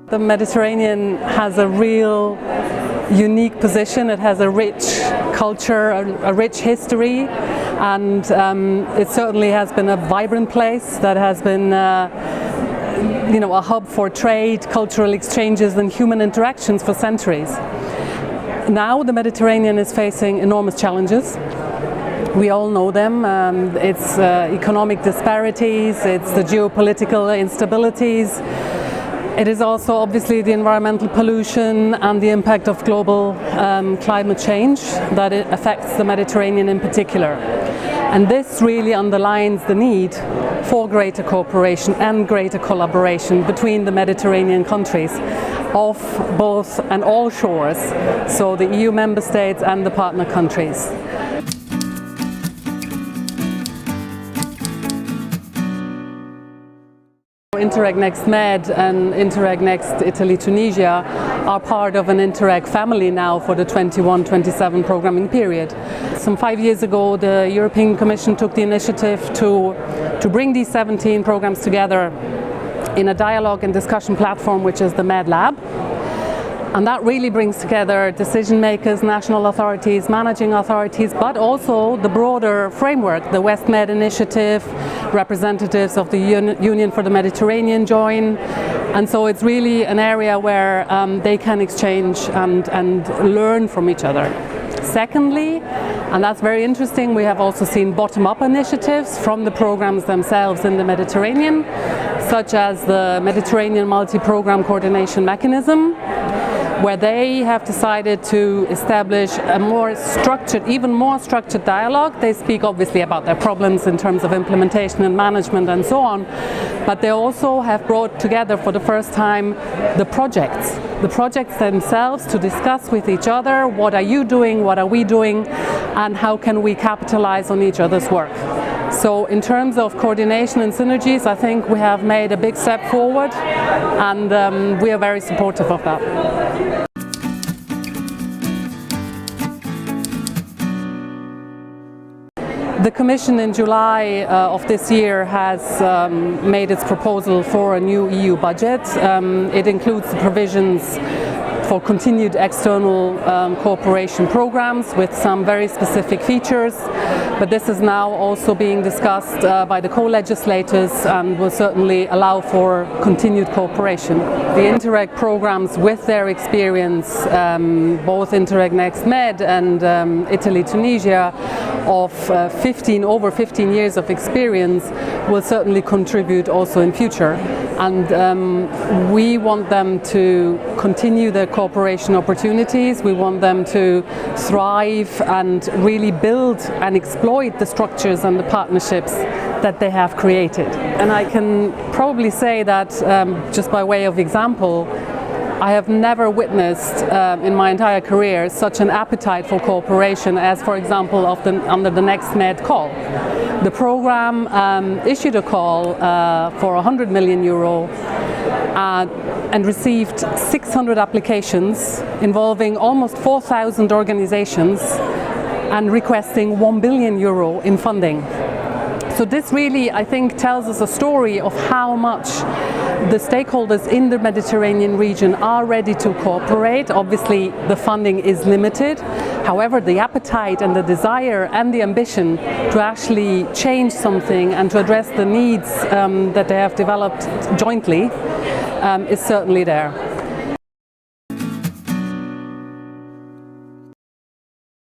The Mediterranean has a real unique position. It has a rich culture, a rich history, and it certainly has been a vibrant place that has been a hub for trade, cultural exchanges and human interactions for centuries. Now the Mediterranean is facing enormous challenges. We all know them. It's economic disparities, it's the geopolitical instabilities. It is also obviously the environmental pollution and the impact of global climate change that it affects the Mediterranean in particular. And this really underlines the need for greater cooperation and greater collaboration between the Mediterranean countries of both and all shores, so the EU member states and the partner countries. Interreg Next Med and Interreg Next Italy-Tunisia are part of an Interreg family now for the 21-27 programming period. Some 5 years ago, the European Commission took the initiative to bring these 17 programs together in a dialogue and discussion platform, which is the MedLab. And that really brings together decision makers, national authorities, managing authorities, but also the broader framework. The WestMed initiative, representatives of the Union for the Mediterranean join. And so it's really an area where they can exchange and learn from each other. Secondly, and that's very interesting, we have also seen bottom-up initiatives from the programs themselves in the Mediterranean, such as the Mediterranean Multi-Program Coordination Mechanism, where they have decided to establish a more structured, even more structured dialogue. They speak obviously about their problems in terms of implementation and management and so on, but they also have brought together for the first time the projects themselves to discuss with each other, what are you doing, what are we doing, and how can we capitalize on each other's work. So in terms of coordination and synergies, I think we have made a big step forward, and we are very supportive of that. The Commission in July of this year has made its proposal for a new EU budget. It includes the provisions for continued external cooperation programs with some very specific features, but this is now also being discussed by the co-legislators and will certainly allow for continued cooperation. The Interreg programs, with their experience, both Interreg Next Med and Italy-Tunisia, of over 15 years of experience, will certainly contribute also in future. And we want them to continue their cooperation opportunities. We want them to thrive and really build and exploit the structures and the partnerships that they have created. And I can probably say that, just by way of example, I have never witnessed in my entire career such an appetite for cooperation as, for example, under the Next Med call. The program issued a call for €100 million and received 600 applications involving almost 4,000 organizations and requesting €1 billion in funding. So this really, I think, tells us a story of how much the stakeholders in the Mediterranean region are ready to cooperate. Obviously, the funding is limited. However, the appetite and the desire and the ambition to actually change something and to address the needs that they have developed jointly is certainly there.